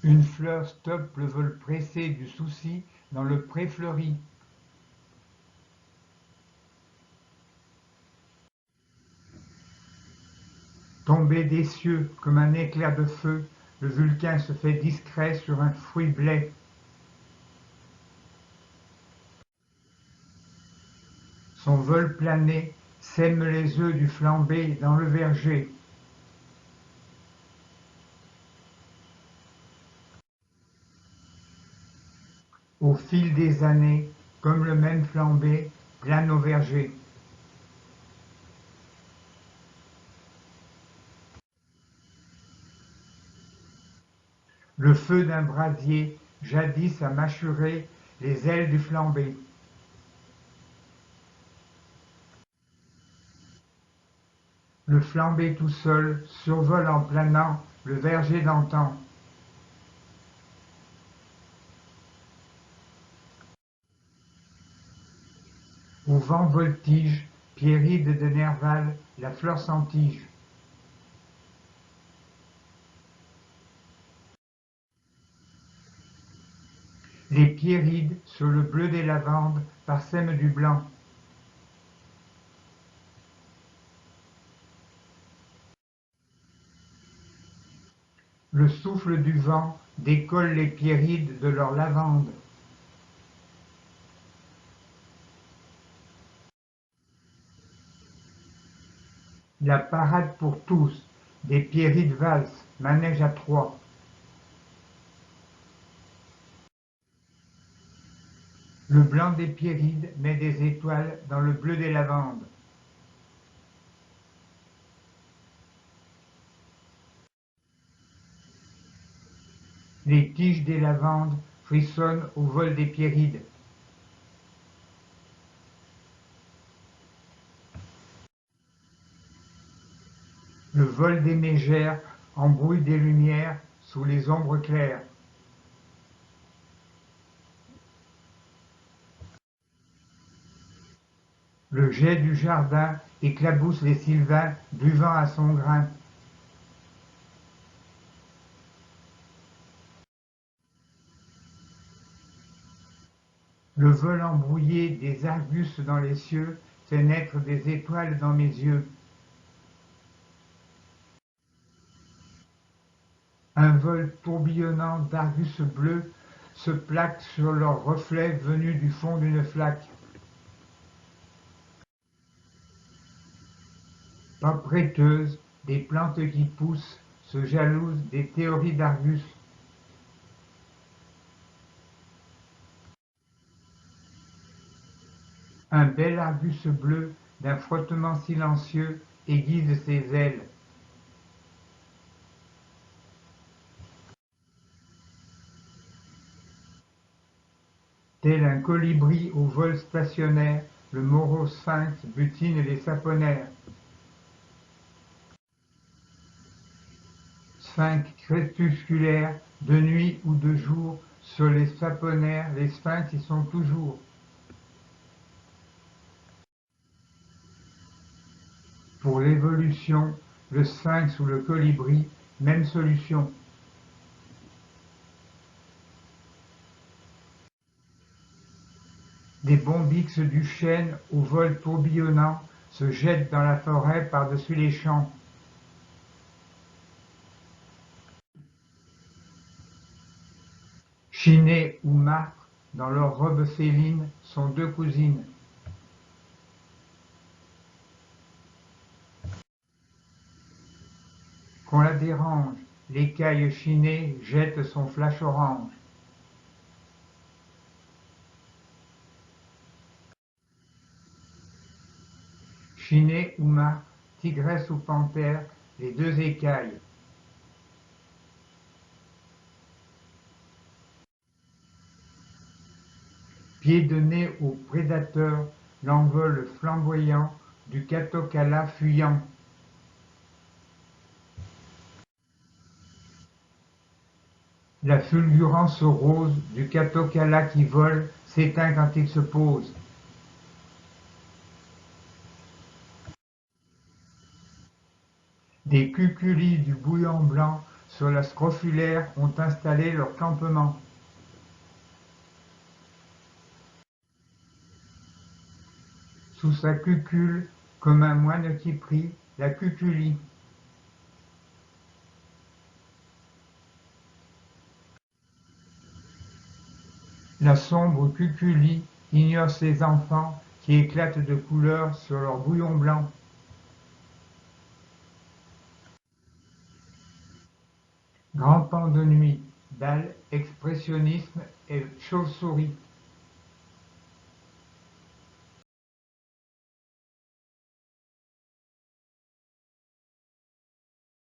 Une fleur stoppe le vol pressé du souci dans le pré fleuri. Tombé des cieux comme un éclair de feu, le Vulcain se fait discret sur un fruit blé. Son vol plané sème les œufs du flambé dans le verger. Au fil des années, comme le même flambé, plane au verger. Le feu d'un brasier, jadis a mâchuré les ailes du flambé. Le flambé tout seul survole en planant le verger d'antan. Au vent voltige, Pierride de Nerval, la fleur sans tige. Les pierrides, sur le bleu des lavandes, parsèment du blanc. Le souffle du vent décolle les pierrides de leurs lavandes. La parade pour tous, des pierrides valsent, manège à trois. Le blanc des pierrides met des étoiles dans le bleu des lavandes. Les tiges des lavandes frissonnent au vol des pierrides. Le vol des mégères embrouille des lumières sous les ombres claires. Le jet du jardin éclabousse les sylvains buvant à son grain. Le vol embrouillé des argus dans les cieux fait naître des étoiles dans mes yeux. Un vol tourbillonnant d'argus bleus se plaque sur leurs reflets venus du fond d'une flaque. Pas prêteuses, des plantes qui poussent se jalousent des théories d'Argus. Un bel argus bleu d'un frottement silencieux aiguise ses ailes. Tel un colibri au vol stationnaire, le morose sphinx butine les saponaires. Sphinx crépusculaire, de nuit ou de jour, sur les saponaires, les sphinx y sont toujours. Pour l'évolution, le sphinx ou le colibri, même solution. Des bombix du chêne au vol tourbillonnant se jettent dans la forêt par-dessus les champs. Chinée ou martre, dans leurs robes félines, sont deux cousines. Qu'on la dérange, l'écaille chinée jette son flash orange. Chinée ou martre, tigresse ou panthère, les deux écailles. Pied de nez au prédateur, l'envol flamboyant du catocala fuyant. La fulgurance rose du catocala qui vole s'éteint quand il se pose. Des cuculis du bouillon blanc sur la scrofulaire ont installé leur campement. Sous sa cucule, comme un moine qui prie, la cuculie. La sombre cuculie ignore ses enfants qui éclatent de couleurs sur leur bouillon blanc. Grand pan de nuit, dalle, expressionnisme et chauve-souris.